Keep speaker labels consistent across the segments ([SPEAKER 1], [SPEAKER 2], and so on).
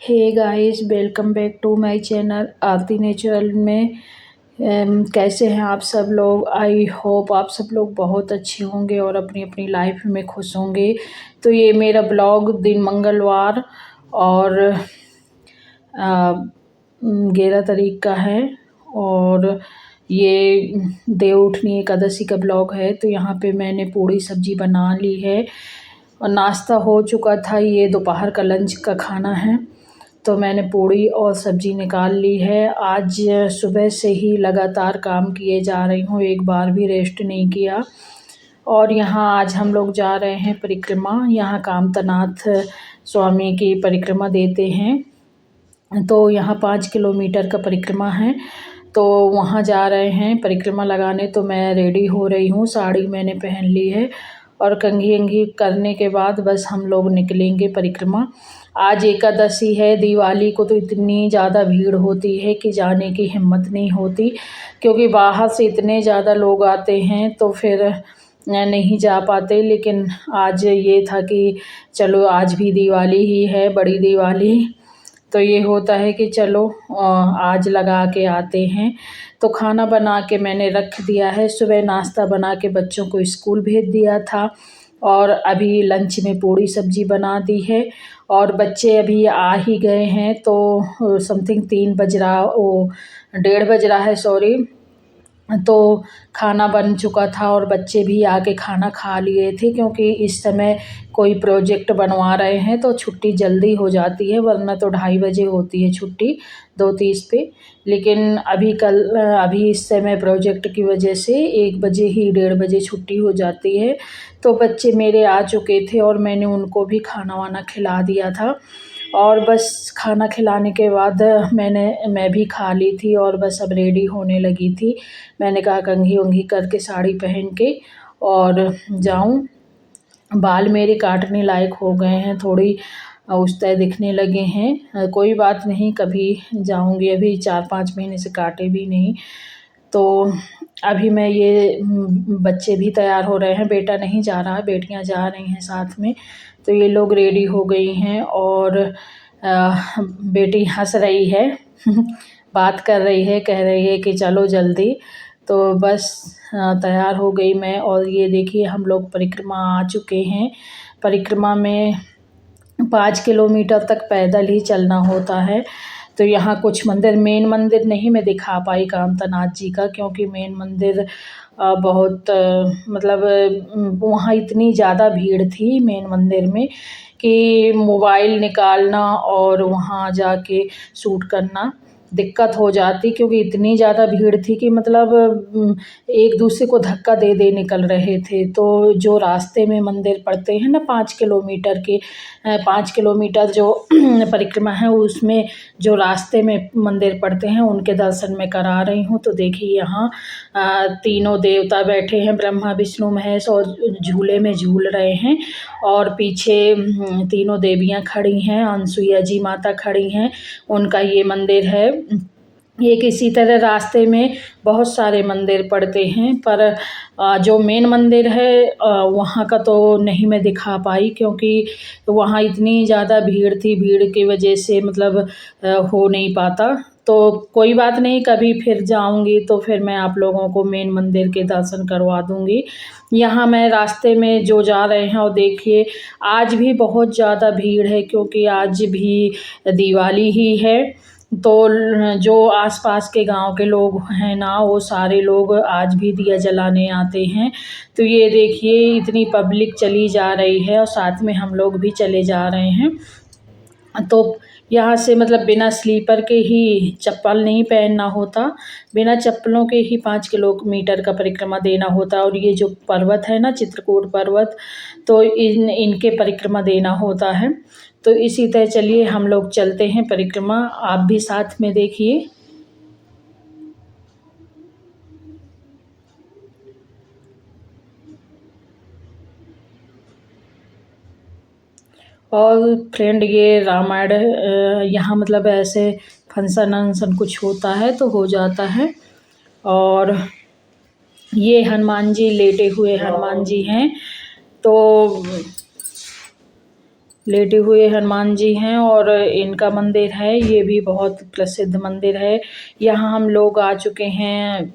[SPEAKER 1] Hey guys, welcome back to my channel Aarti Natural में। कैसे हैं आप सब लोग। आई होप आप सब लोग बहुत अच्छे होंगे और अपनी अपनी लाइफ में खुश होंगे। तो ये मेरा ब्लॉग दिन मंगलवार और 11 तारीख का है और ये देवउठनी एकादशी का ब्लॉग है। तो यहाँ पे मैंने पूड़ी सब्जी बना ली है और नाश्ता हो चुका था। ये दोपहर का लंच का खाना है। तो मैंने पूड़ी और सब्ज़ी निकाल ली है। आज सुबह से ही लगातार काम किए जा रही हूँ, एक बार भी रेस्ट नहीं किया। और यहाँ आज हम लोग जा रहे हैं परिक्रमा, यहाँ कामतनाथ स्वामी की परिक्रमा देते हैं। तो यहाँ 5 किलोमीटर का परिक्रमा है, तो वहाँ जा रहे हैं परिक्रमा लगाने। तो मैं रेडी हो रही हूँ, साड़ी मैंने पहन ली है और कंघी अंघी करने के बाद बस हम लोग निकलेंगे परिक्रमा। आज एकादशी है। दिवाली को तो इतनी ज़्यादा भीड़ होती है कि जाने की हिम्मत नहीं होती, क्योंकि बाहर से इतने ज़्यादा लोग आते हैं तो फिर नहीं जा पाते। लेकिन आज ये था कि चलो आज भी दिवाली ही है, बड़ी दिवाली। तो ये होता है कि चलो आज लगा के आते हैं। तो खाना बना के मैंने रख दिया है। सुबह नाश्ता बना के बच्चों को स्कूल भेज दिया था और अभी लंच में पूड़ी सब्जी बना दी है। और बच्चे अभी आ ही गए हैं, तो समथिंग 3 बज रहा, ओ 1:30 बज रहा है, सॉरी। तो खाना बन चुका था और बच्चे भी आके खाना खा लिए थे, क्योंकि इस समय कोई प्रोजेक्ट बनवा रहे हैं तो छुट्टी जल्दी हो जाती है, वरना तो 2:30 बजे होती है छुट्टी, 2:30 पे। लेकिन अभी इस समय प्रोजेक्ट की वजह से 1 बजे ही, 1:30 बजे छुट्टी हो जाती है। तो बच्चे मेरे आ चुके थे और मैंने उनको भी खाना वाना खिला दिया था। और बस खाना खिलाने के बाद मैं भी खा ली थी और बस अब रेडी होने लगी थी। मैंने कहा कंघी वंघी करके साड़ी पहन के और जाऊं। बाल मेरे काटने लायक हो गए हैं, थोड़ी उस तरह दिखने लगे हैं। कोई बात नहीं, कभी जाऊंगी। अभी 4-5 महीने से काटे भी नहीं। तो अभी मैं ये बच्चे भी तैयार हो रहे हैं, बेटा नहीं जा रहा है, बेटियां जा रही हैं साथ में। तो ये लोग रेडी हो गई हैं और बेटी हंस रही है बात कर रही है, कह रही है कि चलो जल्दी। तो बस तैयार हो गई मैं। और ये देखिए हम लोग परिक्रमा आ चुके हैं। परिक्रमा में 5 किलोमीटर तक पैदल ही चलना होता है। तो यहाँ कुछ मंदिर, मेन मंदिर नहीं मैं दिखा पाई कामतनाथ जी का, क्योंकि मेन मंदिर बहुत मतलब वहाँ इतनी ज़्यादा भीड़ थी मेन मंदिर में कि मोबाइल निकालना और वहाँ जाके शूट करना दिक्कत हो जाती, क्योंकि इतनी ज़्यादा भीड़ थी कि मतलब एक दूसरे को धक्का दे दे निकल रहे थे। तो जो रास्ते में मंदिर पड़ते हैं ना 5 किलोमीटर के, 5 किलोमीटर जो परिक्रमा है उसमें जो रास्ते में मंदिर पड़ते हैं उनके दर्शन मैं करा रही हूँ। तो देखिए यहाँ तीनों देवता बैठे हैं, ब्रह्मा विष्णु महेश, और झूले में झूल रहे हैं। और पीछे तीनों देवियाँ खड़ी हैं, अनसुईया जी माता खड़ी हैं, उनका ये मंदिर है। एक इसी तरह रास्ते में बहुत सारे मंदिर पड़ते हैं, पर जो मेन मंदिर है वहाँ का तो नहीं मैं दिखा पाई, क्योंकि वहाँ इतनी ज़्यादा भीड़ थी, भीड़ की वजह से मतलब हो नहीं पाता। तो कोई बात नहीं, कभी फिर जाऊंगी तो फिर मैं आप लोगों को मेन मंदिर के दर्शन करवा दूंगी। यहाँ मैं रास्ते में जो जा रहे हैं, और देखिए आज भी बहुत ज़्यादा भीड़ है, क्योंकि आज भी दिवाली ही है। तो जो आसपास के गांव के लोग हैं ना, वो सारे लोग आज भी दिया जलाने आते हैं। तो ये देखिए इतनी पब्लिक चली जा रही है और साथ में हम लोग भी चले जा रहे हैं। तो यहाँ से मतलब बिना स्लीपर के ही, चप्पल नहीं पहनना होता, बिना चप्पलों के ही 5 किलोमीटर का परिक्रमा देना होता है। और ये जो पर्वत है ना, चित्रकूट पर्वत, तो इनके परिक्रमा देना होता है। तो इसी तरह चलिए हम लोग चलते हैं परिक्रमा, आप भी साथ में देखिए। और फ्रेंड ये रामायण यहाँ मतलब ऐसे फंक्शन वंक्शन कुछ होता है तो हो जाता है। और ये हनुमान जी, लेटे हुए हनुमान जी हैं। तो लेटे हुए हनुमान जी हैं और इनका मंदिर है, ये भी बहुत प्रसिद्ध मंदिर है। यहाँ हम लोग आ चुके हैं,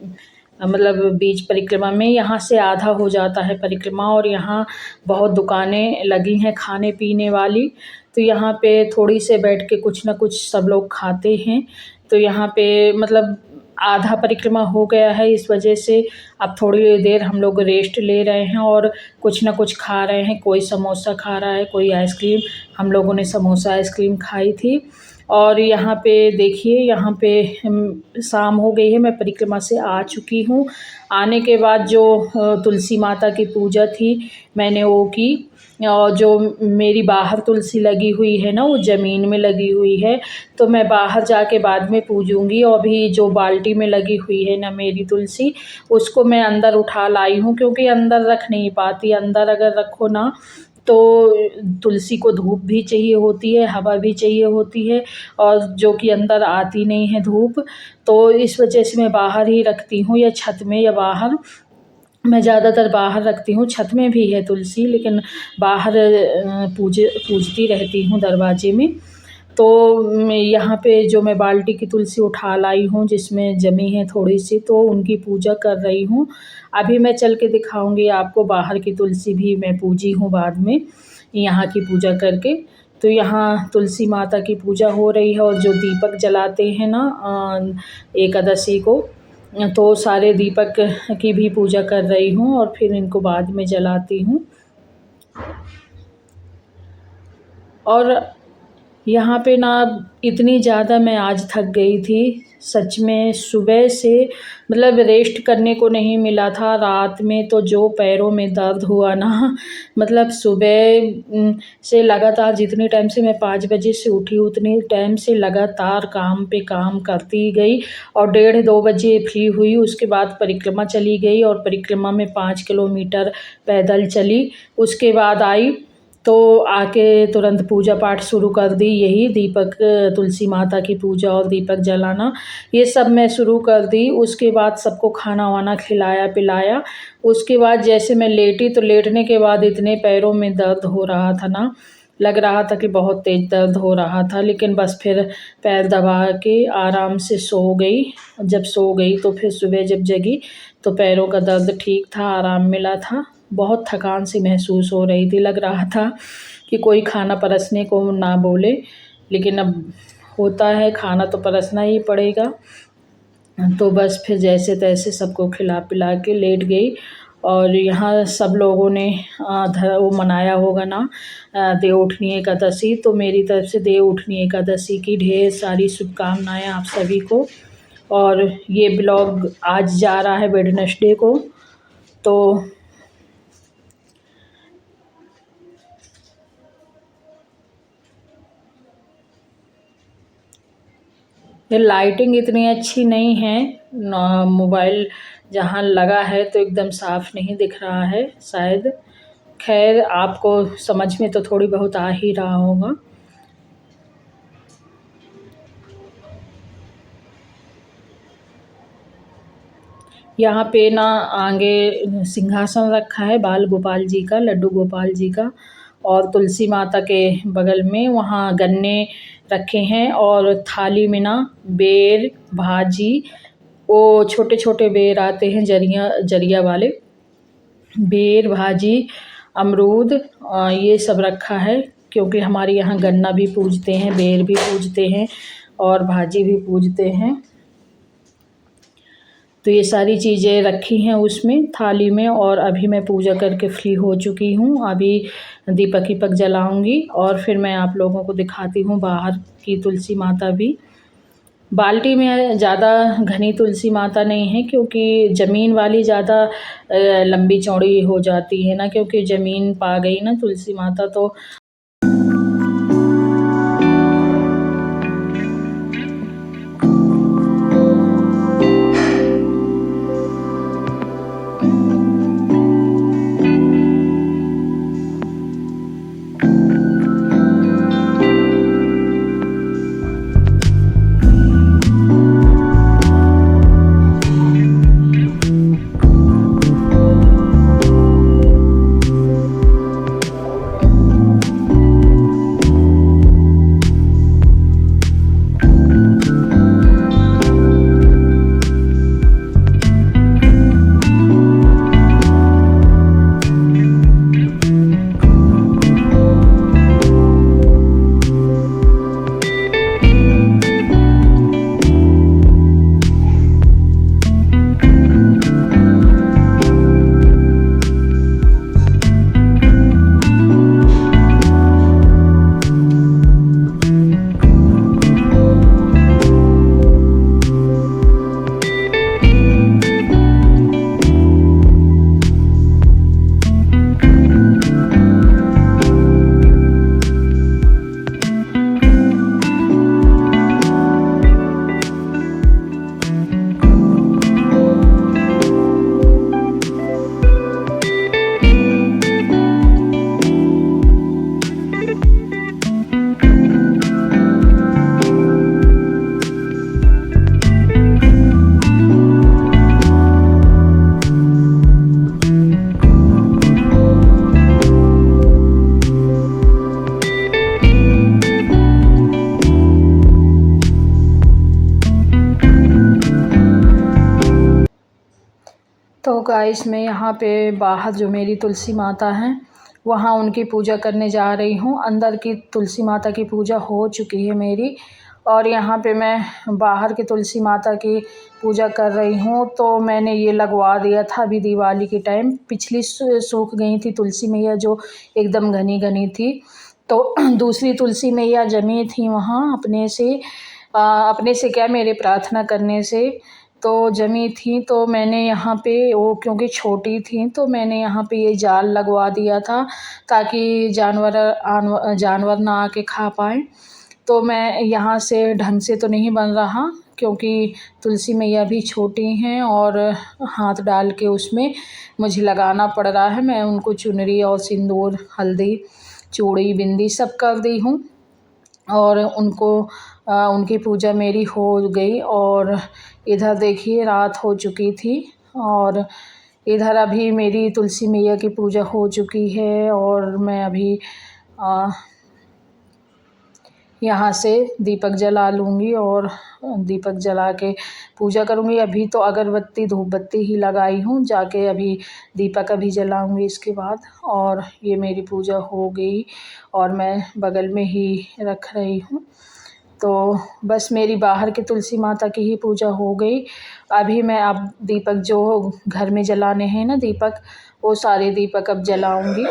[SPEAKER 1] मतलब बीच परिक्रमा में। यहाँ से आधा हो जाता है परिक्रमा और यहाँ बहुत दुकानें लगी हैं खाने पीने वाली। तो यहाँ पे थोड़ी से बैठ के कुछ ना कुछ सब लोग खाते हैं। तो यहाँ पे मतलब आधा परिक्रमा हो गया है, इस वजह से अब थोड़ी देर हम लोग रेस्ट ले रहे हैं और कुछ ना कुछ खा रहे हैं। कोई समोसा खा रहा है, कोई आइसक्रीम। हम लोगों ने समोसा आइसक्रीम खाई थी। और यहाँ पे देखिए, यहाँ पे शाम हो गई है, मैं परिक्रमा से आ चुकी हूँ। आने के बाद जो तुलसी माता की पूजा थी मैंने वो की। और जो मेरी बाहर तुलसी लगी हुई है ना, वो ज़मीन में लगी हुई है, तो मैं बाहर जाके बाद में पूजूंगी। और अभी जो बाल्टी में लगी हुई है ना मेरी तुलसी, उसको मैं अंदर उठा लाई हूँ, क्योंकि अंदर रख नहीं पाती। अंदर अगर रखो ना तो तुलसी को धूप भी चाहिए होती है, हवा भी चाहिए होती है, और जो कि अंदर आती नहीं है धूप। तो इस वजह से मैं बाहर ही रखती हूँ, या छत में या बाहर। मैं ज़्यादातर बाहर रखती हूँ, छत में भी है तुलसी, लेकिन बाहर पूजती रहती हूँ दरवाजे में। तो यहाँ पे जो मैं बाल्टी की तुलसी उठा लाई हूँ, जिसमें जमी है थोड़ी सी, तो उनकी पूजा कर रही हूँ। अभी मैं चल के दिखाऊंगी आपको, बाहर की तुलसी भी मैं पूजी हूँ बाद में, यहाँ की पूजा करके। तो यहाँ तुलसी माता की पूजा हो रही है, और जो दीपक जलाते हैं ना एकादशी को, तो सारे दीपक की भी पूजा कर रही हूँ और फिर इनको बाद में जलाती हूँ। और यहाँ पे ना इतनी ज़्यादा मैं आज थक गई थी, सच में। सुबह से मतलब रेस्ट करने को नहीं मिला था। रात में तो जो पैरों में दर्द हुआ ना, मतलब सुबह से लगातार, जितने टाइम से मैं 5 बजे से उठी उतने टाइम से लगातार काम पे काम करती गई, और 1:30-2 बजे फ्री हुई। उसके बाद परिक्रमा चली गई, और परिक्रमा में 5 किलोमीटर पैदल चली। उसके बाद आई तो आके तुरंत पूजा पाठ शुरू कर दी। यही दीपक, तुलसी माता की पूजा और दीपक जलाना, ये सब मैं शुरू कर दी। उसके बाद सबको खाना वाना खिलाया पिलाया। उसके बाद जैसे मैं लेटी, तो लेटने के बाद इतने पैरों में दर्द हो रहा था ना, लग रहा था कि बहुत तेज़ दर्द हो रहा था। लेकिन बस फिर पैर दबा के आराम से सो गई। जब सो गई तो फिर सुबह जब जगी तो पैरों का दर्द ठीक था, आराम मिला था। बहुत थकान सी महसूस हो रही थी, लग रहा था कि कोई खाना परसने को ना बोले, लेकिन अब होता है, खाना तो परसना ही पड़ेगा। तो बस फिर जैसे तैसे सबको खिला पिला के लेट गई। और यहाँ सब लोगों ने वो मनाया होगा ना, देवउठनी एकादशी। तो मेरी तरफ से देवउठनी एकादशी की ढेर सारी शुभकामनाएं आप सभी को। और ये ब्लॉग आज जा रहा है वेडनेसडे को। तो ये लाइटिंग इतनी अच्छी नहीं है, मोबाइल जहाँ लगा है तो एकदम साफ़ नहीं दिख रहा है शायद। खैर, आपको समझ में तो थोड़ी बहुत आ ही रहा होगा। यहाँ पे ना आगे सिंहासन रखा है बाल गोपाल जी का, लड्डू गोपाल जी का। और तुलसी माता के बगल में वहाँ गन्ने रखे हैं, और थाली में ना बेर भाजी, वो छोटे छोटे बेर आते हैं, जरिया जरिया वाले बेर भाजी, अमरूद, ये सब रखा है। क्योंकि हमारे यहाँ गन्ना भी पूजते हैं, बेर भी पूजते हैं, और भाजी भी पूजते हैं। तो ये सारी चीज़ें रखी हैं उसमें थाली में। और अभी मैं पूजा करके फ्री हो चुकी हूँ। अभी दीपक वीपक जलाऊंगी और फिर मैं आप लोगों को दिखाती हूँ बाहर की तुलसी माता भी। बाल्टी में ज़्यादा घनी तुलसी माता नहीं है, क्योंकि ज़मीन वाली ज़्यादा लंबी चौड़ी हो जाती है ना, क्योंकि ज़मीन पा गई ना तुलसी माता। तो गाइस मैं यहाँ पे बाहर जो मेरी तुलसी माता हैं वहाँ उनकी पूजा करने जा रही हूँ। अंदर की तुलसी माता की पूजा हो चुकी है मेरी, और यहाँ पे मैं बाहर की तुलसी माता की पूजा कर रही हूँ। तो मैंने ये लगवा दिया था अभी दिवाली के टाइम। पिछली सूख गई थी तुलसी मैया जो एकदम घनी घनी थी, तो दूसरी तुलसी मैया जमी थी वहाँ अपने से क्या, मेरे प्रार्थना करने से तो जमी थी। तो मैंने यहाँ पे वो क्योंकि छोटी थी तो मैंने यहाँ पे ये जाल लगवा दिया था ताकि जानवर ना आके खा पाए। तो मैं यहाँ से ढंग से तो नहीं बन रहा क्योंकि तुलसी मैया भी छोटी हैं और हाथ डाल के उसमें मुझे लगाना पड़ रहा है। मैं उनको चुनरी और सिंदूर, हल्दी, चूड़ी, बिंदी सब कर दी हूँ और उनकी पूजा मेरी हो गई। और इधर देखिए रात हो चुकी थी और इधर अभी मेरी तुलसी मैया की पूजा हो चुकी है और मैं अभी यहाँ से दीपक जला लूँगी और दीपक जला के पूजा करूँगी। अभी तो अगरबत्ती धूप बत्ती ही लगाई हूँ, जाके अभी दीपक अभी जलाऊँगी इसके बाद। और ये मेरी पूजा हो गई और मैं बगल में ही रख रही हूँ। तो बस मेरी बाहर की तुलसी माता की ही पूजा हो गई। अभी मैं अब दीपक जो घर में जलाने हैं ना दीपक, वो सारे दीपक अब जलाऊँगी।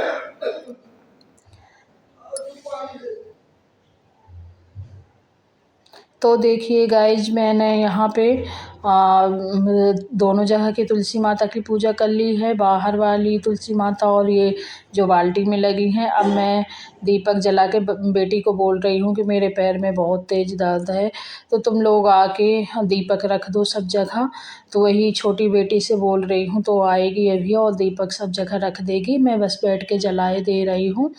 [SPEAKER 1] तो देखिए गाइज मैंने यहाँ पे दोनों जगह की तुलसी माता की पूजा कर ली है, बाहर वाली तुलसी माता और ये जो बाल्टी में लगी हैं। अब मैं दीपक जला के बेटी को बोल रही हूँ कि मेरे पैर में बहुत तेज़ दर्द है तो तुम लोग आके दीपक रख दो सब जगह। तो वही छोटी बेटी से बोल रही हूँ, तो आएगी अभी और दीपक सब जगह रख देगी। मैं बस बैठ के जलाए दे रही हूँ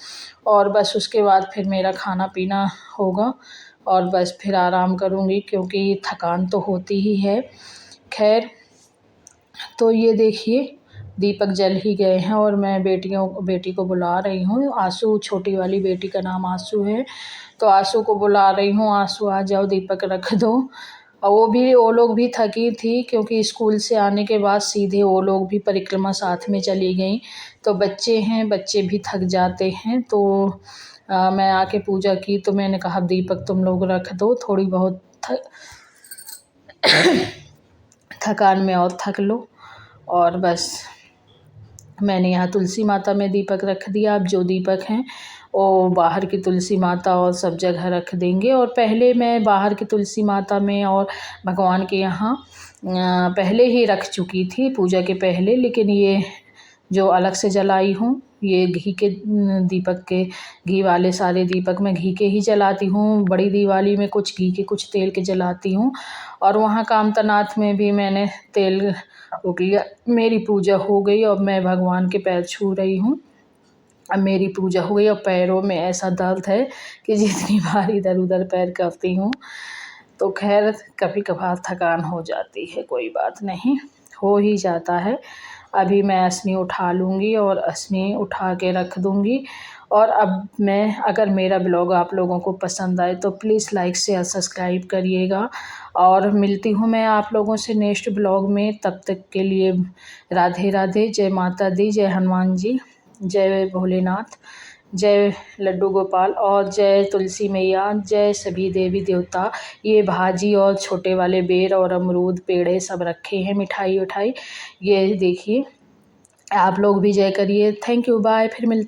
[SPEAKER 1] और बस उसके बाद फिर मेरा खाना पीना होगा और बस फिर आराम करूँगी क्योंकि थकान तो होती ही है। खैर, तो ये देखिए दीपक जल ही गए हैं और मैं बेटी को बुला रही हूँ। आंसू, छोटी वाली बेटी का नाम आंसू है, तो आंसू को बुला रही हूँ, आंसू आ जाओ दीपक रख दो। और वो लोग भी थकी थी क्योंकि स्कूल से आने के बाद सीधे वो लोग भी परिक्रमा साथ में चली गई। तो बच्चे हैं, बच्चे भी थक जाते हैं। तो मैं आके पूजा की तो मैंने कहा दीपक तुम लोग रख दो, थोड़ी बहुत थकान में और थक लो। और बस मैंने यहाँ तुलसी माता में दीपक रख दिया। अब जो दीपक हैं वो बाहर की तुलसी माता और सब जगह रख देंगे। और पहले मैं बाहर की तुलसी माता में और भगवान के यहाँ पहले ही रख चुकी थी पूजा के पहले, लेकिन ये जो अलग से जलाई हूँ ये घी के दीपक के, घी वाले सारे दीपक मैं घी के ही जलाती हूँ। बड़ी दिवाली में कुछ घी के कुछ तेल के जलाती हूँ। और वहाँ कामतनाथ में भी मैंने तेल फूँक लिया। मेरी पूजा हो गई और मैं भगवान के पैर छू रही हूँ। अब मेरी पूजा हो गई और पैरों में ऐसा दर्द है कि जितनी बार इधर उधर पैर करती हूँ तो खैर कभी कभार थकान हो जाती है, कोई बात नहीं, हो ही जाता है। अभी मैं असनी उठा लूँगी और असनी उठा के रख दूँगी। और अब मैं, अगर मेरा ब्लॉग आप लोगों को पसंद आए तो प्लीज़ लाइक शेयर सब्सक्राइब करिएगा। और मिलती हूँ मैं आप लोगों से नेक्स्ट ब्लॉग में। तब तक के लिए राधे राधे, जय माता दी, जय हनुमान जी, जय भोलेनाथ, जय लड्डू गोपाल और जय तुलसी मैया, जय सभी देवी देवता। ये भाजी और छोटे वाले बेर और अमरूद पेड़े सब रखे हैं, मिठाई उठाई, ये देखिए। आप लोग भी जय करिए। थैंक यू, बाय, फिर मिलते